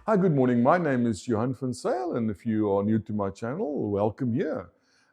Hi, good morning. My name is Johan van Zyl, and if you are new to my channel, welcome here.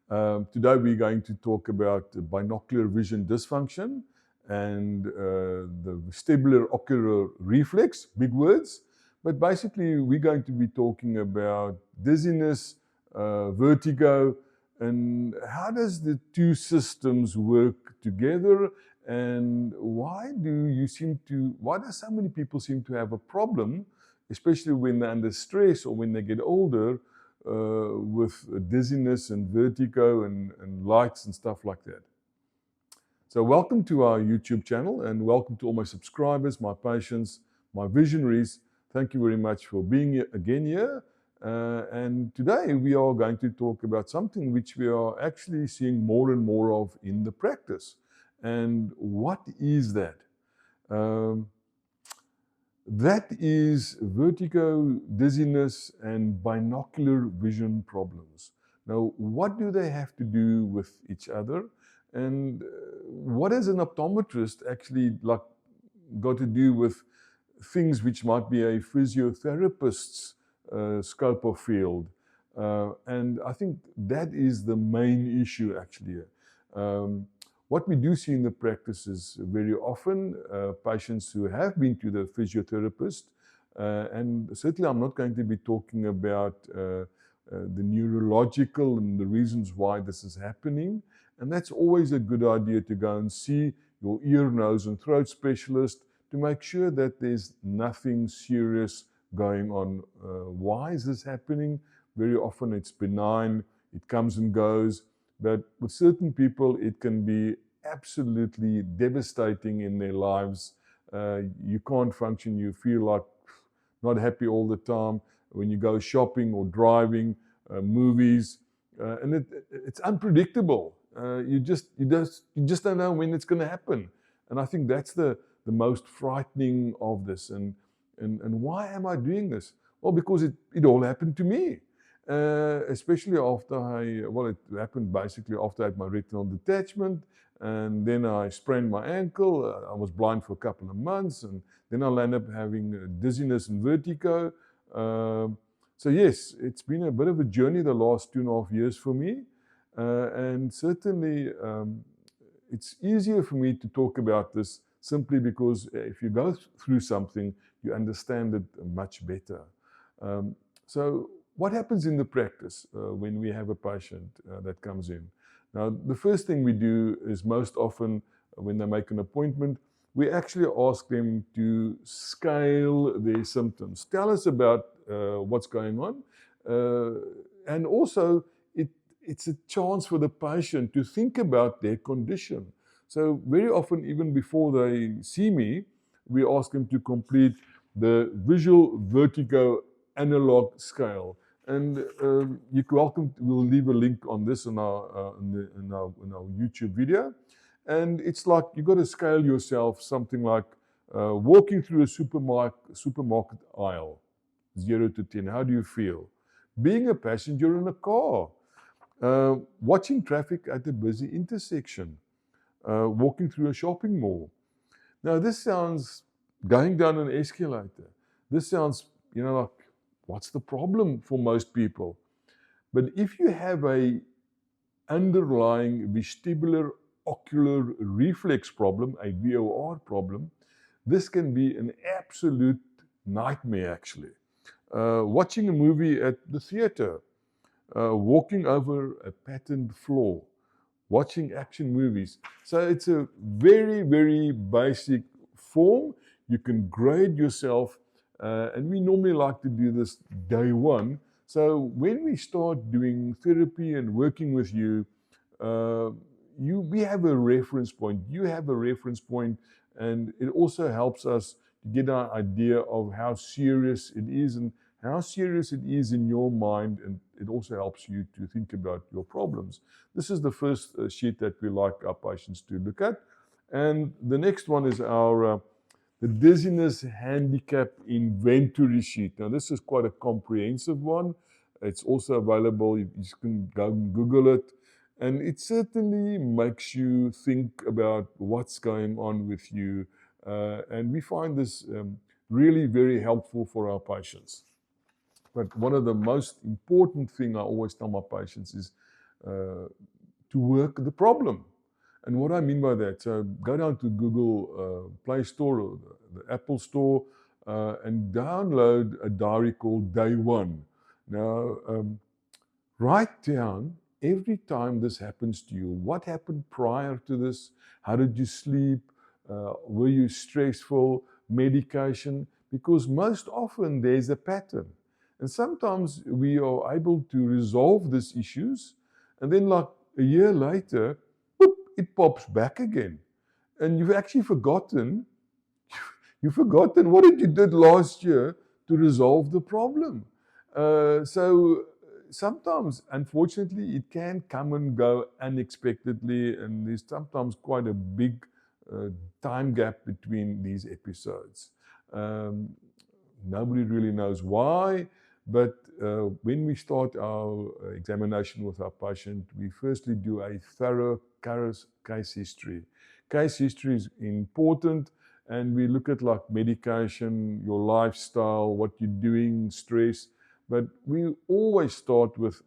Today we're going to talk about binocular vision dysfunction and the vestibular ocular reflex, big words. But basically we're going to be talking about dizziness, vertigo, and how does the two systems work together, and why do so many people seem to have a problem, especially when they're under stress or when they get older, with dizziness and vertigo and lights and stuff like that. So welcome to our YouTube channel, and welcome to all my subscribers, my patients, my visionaries. Thank you very much for being here again here. And today we are going to talk about something which we are actually seeing more and more of in the practice. And what is that? That is vertigo, dizziness, and binocular vision problems. Now, what do they have to do with each other? And what does an optometrist actually got to do with things which might be a physiotherapist's scope of field? And I think that is the main issue actually. What we do see in the practice is very often patients who have been to the physiotherapist, and certainly I'm not going to be talking about the neurological and the reasons why this is happening. And that's always a good idea to go and see your ear, nose and throat specialist to make sure that there's nothing serious going on. Why is this happening? Very often it's benign, it comes and goes. But with certain people, it can be absolutely devastating in their lives. You can't function, you feel like not happy all the time when you go shopping or driving, movies, and it's unpredictable. You just don't know when it's going to happen. And I think that's the most frightening of this. And why am I doing this? Well, because it all happened to me. Especially after it happened basically after I had my retinal detachment, and then I sprained my ankle. I was blind for a couple of months, and then I ended up having dizziness and vertigo. So yes, it's been a bit of a journey the last 2.5 years for me, and certainly it's easier for me to talk about this simply because if you go through something, you understand it much better. So what happens in the practice when we have a patient that comes in? Now, the first thing we do is most often when they make an appointment, we actually ask them to scale their symptoms. Tell us about what's going on. And also, it's a chance for the patient to think about their condition. So very often, even before they see me, we ask them to complete the visual vertigo analog scale. And you're welcome. We'll leave a link on this in our YouTube video. And it's like you got to scale yourself something like walking through a supermarket aisle, 0 to 10. How do you feel? Being a passenger in a car, watching traffic at a busy intersection, walking through a shopping mall. Now this sounds going down an escalator. This sounds, like, what's the problem for most people? But if you have a underlying vestibular ocular reflex problem, a VOR problem, this can be an absolute nightmare actually. Watching a movie at the theater, walking over a patterned floor, watching action movies. So it's a very, very basic form. You can grade yourself. And we normally like to do this day one. So when we start doing therapy and working with you, we have a reference point. You have a reference point, and it also helps us to get an idea of how serious it is and how serious it is in your mind, and it also helps you to think about your problems. This is the first sheet that we like our patients to look at. And the next one is our the Dizziness Handicap inventory sheet. Now, this is quite a comprehensive one. It's also available. You can go and Google it. And it certainly makes you think about what's going on with you. And we find this really very helpful for our patients. But one of the most important thing I always tell my patients is to work the problem. And what I mean by that, so go down to Google Play Store or the Apple Store and download a diary called Day One. Now, write down every time this happens to you. What happened prior to this? How did you sleep? Were you stressful? Medication? Because most often there's a pattern. And sometimes we are able to resolve these issues, and then like a year later, whoop, it pops back again. And you've actually forgotten, what did you did last year to resolve the problem. So sometimes, unfortunately, it can come and go unexpectedly, and there's sometimes quite a big time gap between these episodes. Nobody really knows why, but when we start our examination with our patient, we firstly do a thorough case history. Case history is important, and we look at like medication, your lifestyle, what you're doing, stress, but we always start with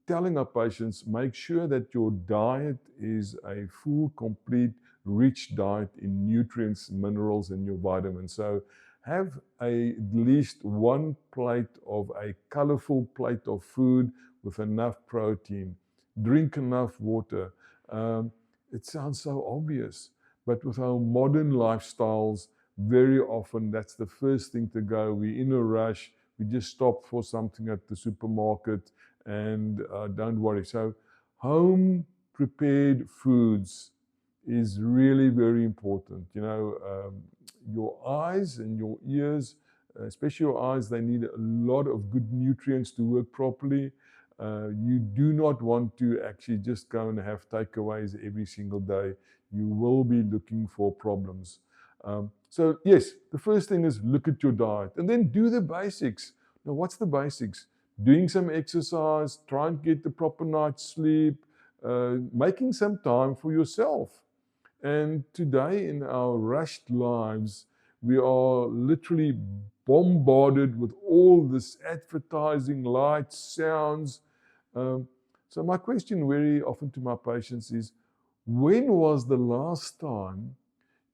telling our patients, make sure that your diet is a full, complete, rich diet in nutrients, minerals, and your vitamins. So have at least one plate of a colorful plate of food with enough protein. Drink enough water. It sounds so obvious, but with our modern lifestyles, very often that's the first thing to go. We're in a rush. We just stop for something at the supermarket, and don't worry. So home prepared foods is really very important. Your eyes and your ears, especially your eyes, they need a lot of good nutrients to work properly. You do not want to actually just go and have takeaways every single day. You will be looking for problems. So yes, the first thing is look at your diet and then do the basics. Now, what's the basics? Doing some exercise, try and get the proper night's sleep, making some time for yourself. And today in our rushed lives, we are literally bombarded with all this advertising, lights, sounds. So my question very often to my patients is, when was the last time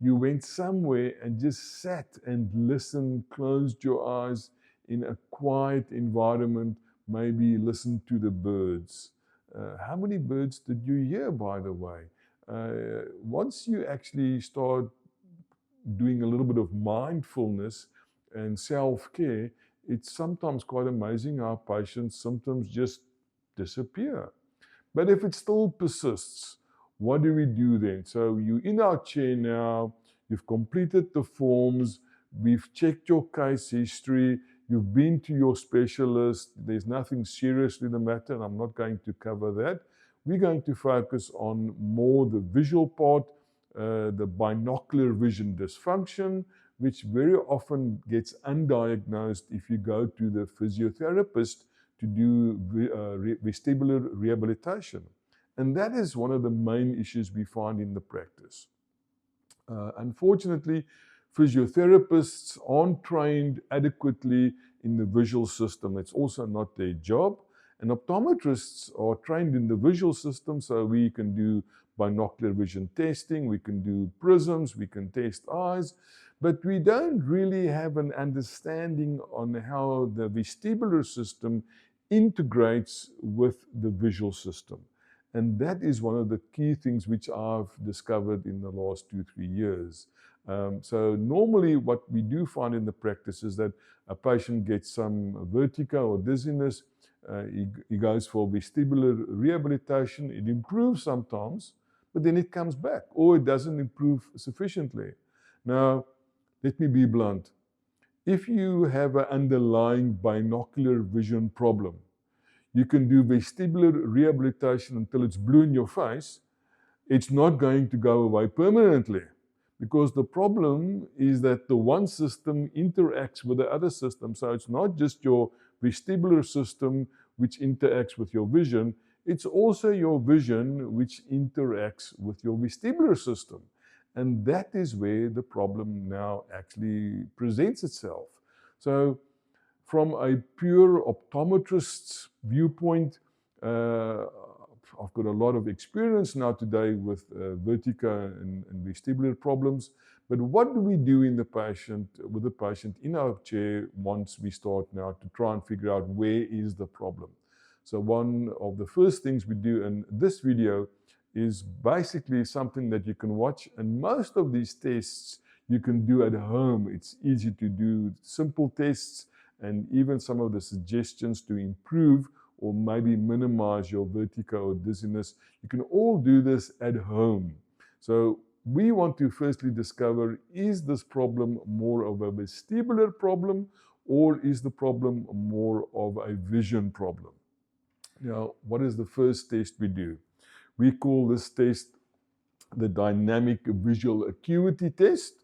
you went somewhere and just sat and listened, closed your eyes in a quiet environment, maybe listened to the birds? How many birds did you hear, by the way? Once you actually start doing a little bit of mindfulness and self-care, it's sometimes quite amazing how patients' symptoms just disappear. But if it still persists, what do we do then? So you're in our chair now, you've completed the forms, we've checked your case history, you've been to your specialist, there's nothing seriously the matter, and I'm not going to cover that. We're going to focus on more the visual part, the binocular vision dysfunction, which very often gets undiagnosed if you go to the physiotherapist to do vestibular rehabilitation. And that is one of the main issues we find in the practice. Unfortunately, physiotherapists aren't trained adequately in the visual system. It's also not their job. And optometrists are trained in the visual system, so we can do binocular vision testing, we can do prisms, we can test eyes, but we don't really have an understanding on how the vestibular system integrates with the visual system. And that is one of the key things which I've discovered in the last 2-3 years. So normally what we do find in the practice is that a patient gets some vertigo or dizziness, he goes for vestibular rehabilitation, it improves sometimes, but then it comes back, or it doesn't improve sufficiently. Now, let me be blunt. If you have an underlying binocular vision problem, you can do vestibular rehabilitation until it's blue in your face. It's not going to go away permanently, because the problem is that the one system interacts with the other system. So it's not just your vestibular system which interacts with your vision, it's also your vision which interacts with your vestibular system. And that is where the problem now actually presents itself. So from a pure optometrist's viewpoint, I've got a lot of experience now today with vertigo and vestibular problems. But what do we do with the patient in our chair once we start now to try and figure out where is the problem? So one of the first things we do in this video is basically something that you can watch, and most of these tests you can do at home. It's easy to do, simple tests, and even some of the suggestions to improve or maybe minimize your vertigo or dizziness. You can all do this at home. So we want to firstly discover, is this problem more of a vestibular problem, or is the problem more of a vision problem? Now, what is the first test we do? We call this test the dynamic visual acuity test,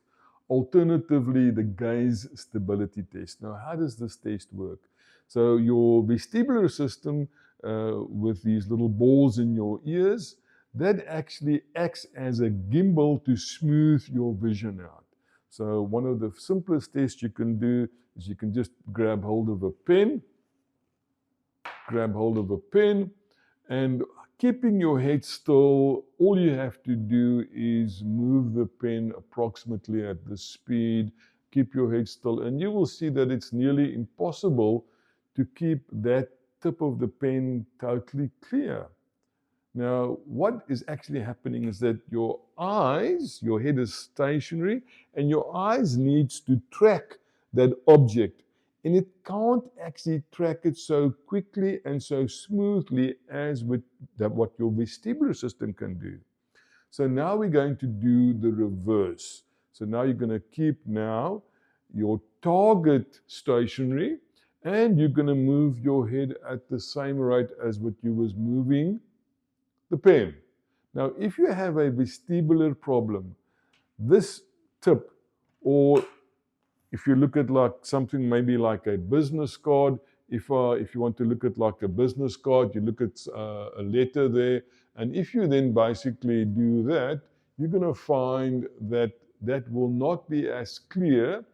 alternatively the gaze stability test. Now, how does this test work? So your vestibular system with these little balls in your ears, that actually acts as a gimbal to smooth your vision out. So one of the simplest tests you can do is you can just grab hold of a pen, and keeping your head still, all you have to do is move the pen approximately at the speed, keep your head still, and you will see that it's nearly impossible to keep that tip of the pen totally clear. Now, what is actually happening is that your head is stationary, and your eyes needs to track that object. And it can't actually track it so quickly and so smoothly as what your vestibular system can do. So now we're going to do the reverse. So now you're going to keep now your target stationary, and you're going to move your head at the same rate as what you was moving the pen. Now, if you have a vestibular problem, this tip, or if you look at like something maybe like a business card, if you want to look at like a business card, you look at a letter there, and if you then basically do that, you're going to find that that will not be as clear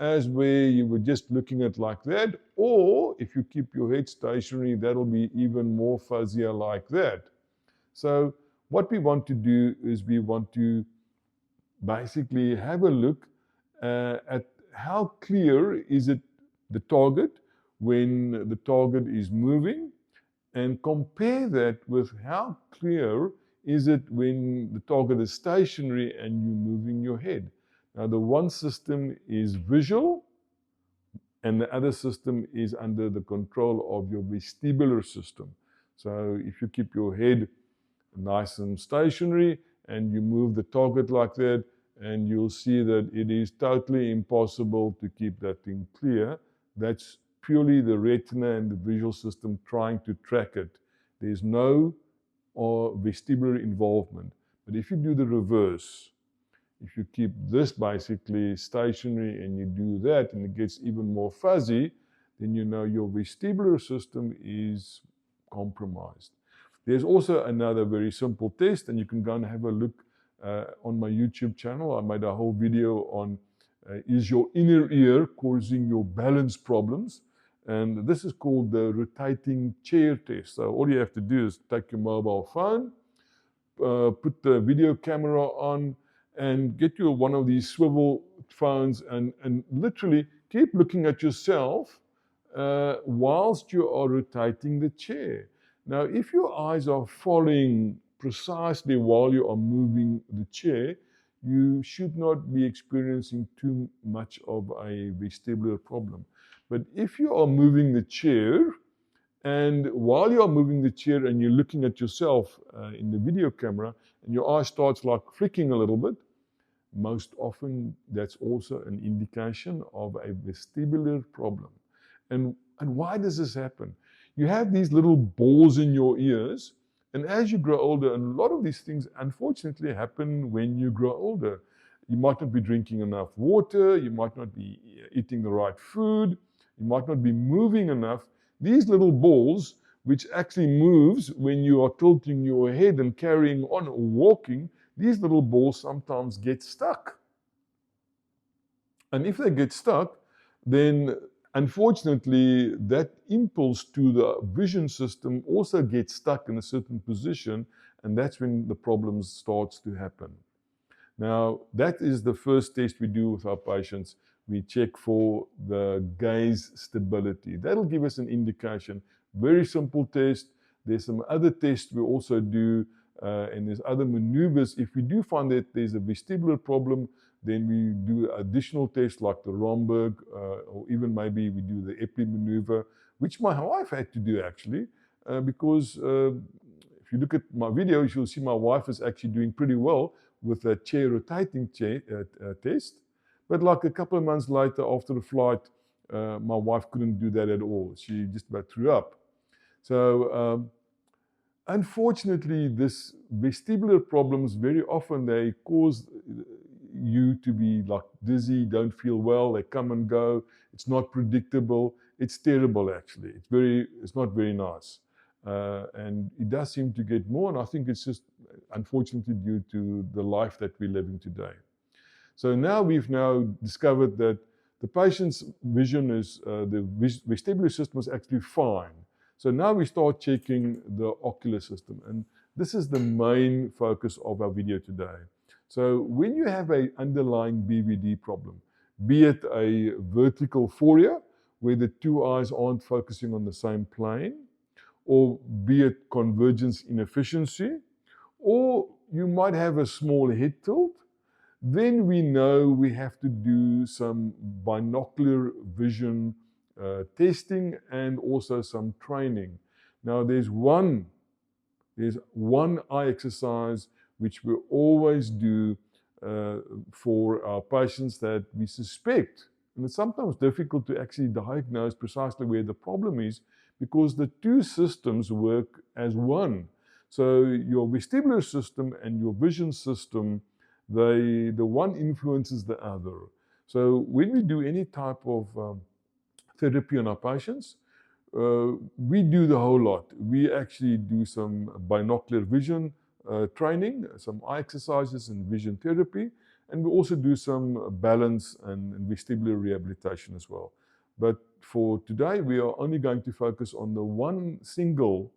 as where you were just looking at like that, or if you keep your head stationary, that'll be even more fuzzier like that. So what we want to do is we want to basically have a look at how clear is it the target when the target is moving, and compare that with how clear is it when the target is stationary and you're moving your head. Now, the one system is visual, and the other system is under the control of your vestibular system. So if you keep your head nice and stationary and you move the target like that, and you'll see that it is totally impossible to keep that thing clear. That's purely the retina and the visual system trying to track it. There's no vestibular involvement. But if you do the reverse, if you keep this basically stationary and you do that and it gets even more fuzzy, then you know your vestibular system is compromised. There's also another very simple test, and you can go and have a look on my YouTube channel. I made a whole video on is your inner ear causing your balance problems? And this is called the rotating chair test. So all you have to do is take your mobile phone, put the video camera on, and get you one of these swivel phones, and literally keep looking at yourself whilst you are rotating the chair. Now, if your eyes are following precisely while you are moving the chair, you should not be experiencing too much of a vestibular problem. But if you are moving the chair, and while you are moving the chair and you're looking at yourself in the video camera, and your eye starts like flicking a little bit, most often that's also an indication of a vestibular problem. And why does this happen? You have these little balls in your ears, and as you grow older, and a lot of these things unfortunately happen when you grow older. You might not be drinking enough water, you might not be eating the right food, you might not be moving enough. These little balls, which actually moves when you are tilting your head and carrying on or walking, these little balls sometimes get stuck. And if they get stuck, then unfortunately, that impulse to the vision system also gets stuck in a certain position, and that's when the problems starts to happen. Now, that is the first test we do with our patients. We check for the gaze stability. That'll give us an indication. Very simple test. There's some other tests we also do, and there's other maneuvers. If we do find that there's a vestibular problem, then we do additional tests like the Romberg, or even maybe we do the Epley maneuver, which my wife had to do actually, because if you look at my videos, you'll see my wife is actually doing pretty well with a chair rotating test. But like a couple of months later after the flight, my wife couldn't do that at all. She just about threw up. So unfortunately, this vestibular problems, very often they cause you to be like dizzy, don't feel well, they come and go, it's not predictable, it's terrible actually. It's not very nice. And it does seem to get more, and I think it's just unfortunately due to the life that we're living today. So now we've discovered that the patient's vision is, the vestibular system is actually fine. So now we start checking the ocular system, and this is the main focus of our video today. So when you have an underlying BVD problem, be it a vertical phoria, where the two eyes aren't focusing on the same plane, or be it convergence inefficiency, or you might have a small head tilt, then we know we have to do some binocular vision testing and also some training. Now there's one eye exercise which we always do for our patients that we suspect, and it's sometimes difficult to actually diagnose precisely where the problem is, because the two systems work as one. So your vestibular system and your vision system, the one influences the other. So when we do any type of therapy on our patients, we do the whole lot. We actually do some binocular vision training, some eye exercises and vision therapy, and we also do some balance and vestibular rehabilitation as well. But for today, we are only going to focus on the one single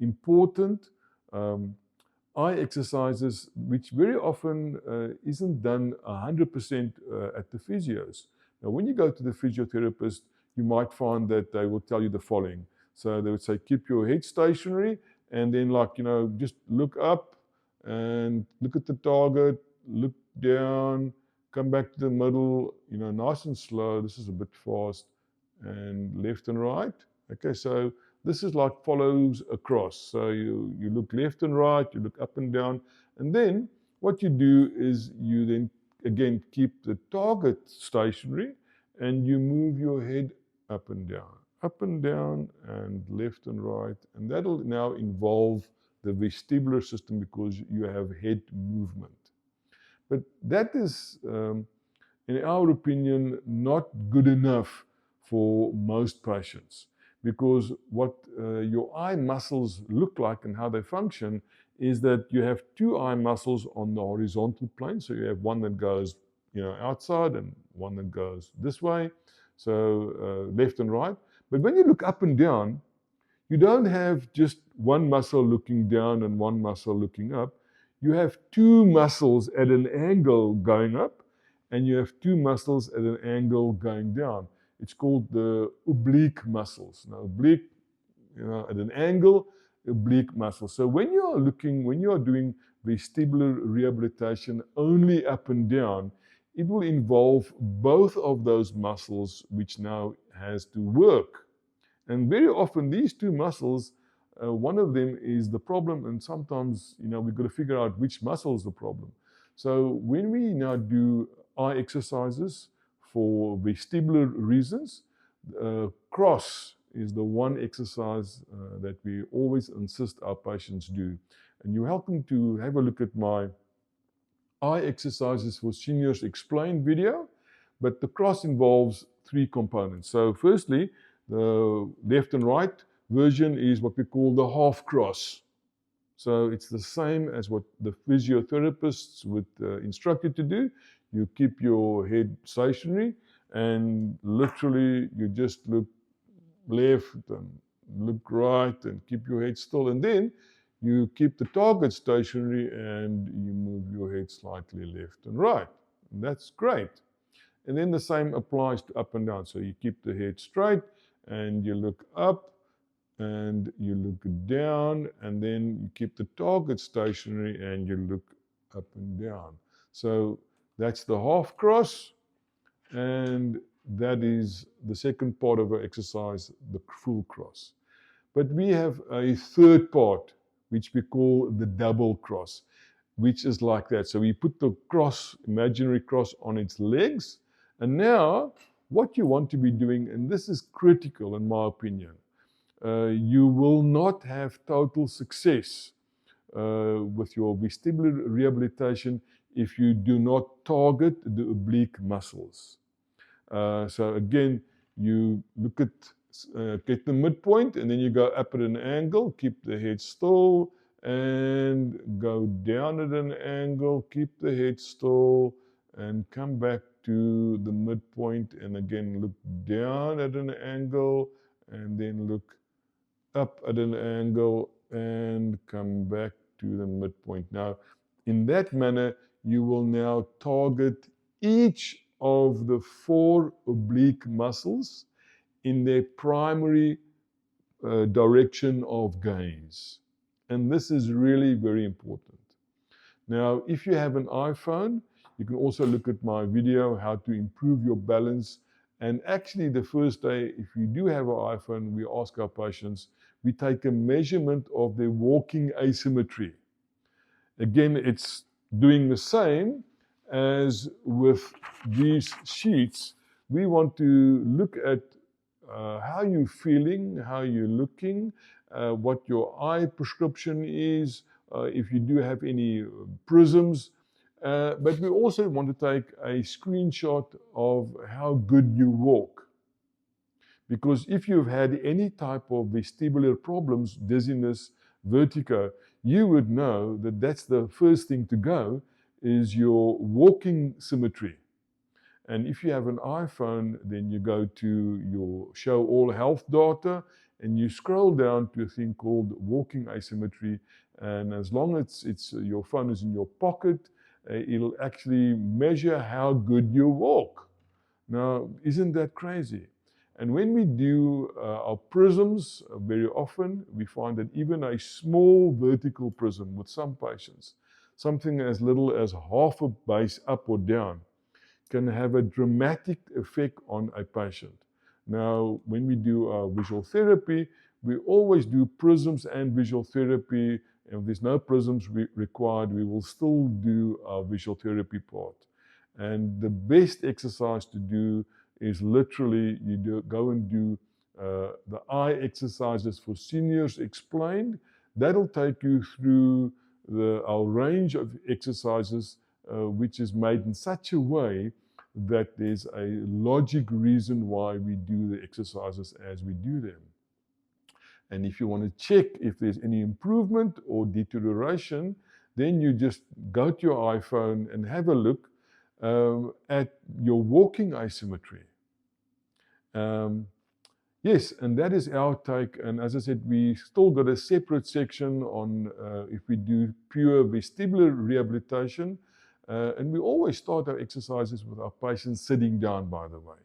important eye exercises, which very often isn't done 100% at the physios. Now, when you go to the physiotherapist, you might find that they will tell you the following. So they would say, keep your head stationary, and then just look up and look at the target, look down, come back to the middle, nice and slow. This is a bit fast, and left and right. Okay, so this is like follows across. So you look left and right, you look up and down, and then what you do is you then again keep the target stationary, and you move your head up and down, and left and right, and that'll now involve the vestibular system because you have head movement. But that is, in our opinion, not good enough for most patients, because what your eye muscles look like and how they function is that you have two eye muscles on the horizontal plane. So you have one that goes outside and one that goes this way, so left and right. But when you look up and down, you don't have just one muscle looking down and one muscle looking up. You have two muscles at an angle going up, and you have two muscles at an angle going down. It's called the oblique muscles. Now, oblique, at an angle, oblique muscles. So when you are doing vestibular rehabilitation only up and down, it will involve both of those muscles, which now has to work. And very often these two muscles, one of them is the problem, and sometimes we've got to figure out which muscle is the problem. So when we now do eye exercises for vestibular reasons, cross is the one exercise that we always insist our patients do. And you're welcome to have a look at my eye exercises for seniors explained video, but the cross involves three components. So firstly, the left and right version is what we call the half cross. So it's the same as what the physiotherapists would instruct you to do. You keep your head stationary, and literally you just look left and look right and keep your head still, and then you keep the target stationary and you move your head slightly left and right. And that's great. And then the same applies to up and down. So you keep the head straight and you look up and you look down, and then you keep the target stationary and you look up and down. So that's the half cross, and that is the second part of our exercise, the full cross. But we have a third part, which we call the double cross, which is like that. So we put the cross, imaginary cross, on its legs. And now, what you want to be doing, and this is critical in my opinion, you will not have total success with your vestibular rehabilitation if you do not target the oblique muscles. So again, you look at, get the midpoint, and then you go up at an angle, keep the head still, and go down at an angle, keep the head still, and come back to the midpoint, and again look down at an angle, and then look up at an angle, and come back to the midpoint. Now, in that manner, you will now target each of the 4 oblique muscles in their primary direction of gaze. And this is really very important. Now, if you have an iPhone, you can also look at my video, how to improve your balance. And actually, the first day, if you do have an iPhone, we ask our patients, we take a measurement of their walking asymmetry. Again, it's doing the same as with these sheets. We want to look at how you're feeling, how you're looking, what your eye prescription is, if you do have any prisms. But we also want to take a screenshot of how good you walk. Because if you've had any type of vestibular problems, dizziness, vertigo, you would know that that's the first thing to go, is your walking symmetry. And if you have an iPhone, then you go to your show all health data, and you scroll down to a thing called walking asymmetry. And as long as your phone is in your pocket, it'll actually measure how good you walk. Now, isn't that crazy? And when we do our prisms, very often we find that even a small vertical prism with some patients, something as little as half a base up or down, can have a dramatic effect on a patient. Now, when we do our visual therapy, we always do prisms and visual therapy. And if there's no prisms required, we will still do our visual therapy part. And the best exercise to do is literally go and do the eye exercises for seniors explained. That'll take you through our range of exercises, which is made in such a way that there's a logic reason why we do the exercises as we do them. And if you want to check if there's any improvement or deterioration, then you just go to your iPhone and have a look at your walking asymmetry. Yes, and that is our take. And as I said, we still got a separate section on if we do pure vestibular rehabilitation. And we always start our exercises with our patients sitting down, by the way.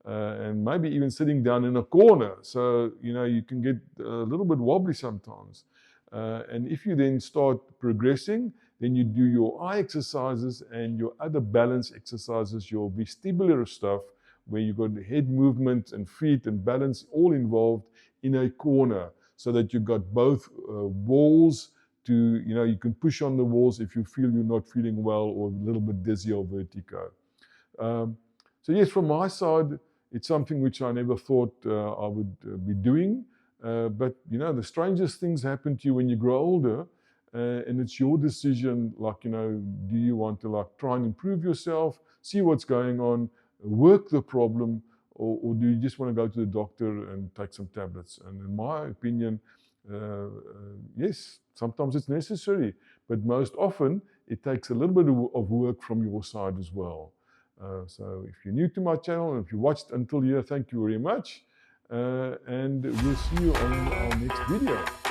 And maybe even sitting down in a corner. So, you can get a little bit wobbly sometimes. And if you then start progressing, then you do your eye exercises and your other balance exercises, your vestibular stuff, where you've got the head movement and feet and balance all involved in a corner, so that you've got both walls to, you can push on the walls if you feel you're not feeling well or a little bit dizzy or vertigo. So yes, from my side, it's something which I never thought I would be doing. But, the strangest things happen to you when you grow older, and it's your decision, do you want to try and improve yourself, see what's going on, work the problem, or do you just want to go to the doctor and take some tablets? And in my opinion, yes, sometimes it's necessary, but most often it takes a little bit of work from your side as well. So if you're new to my channel and if you watched until here, thank you very much. And we'll see you on our next video.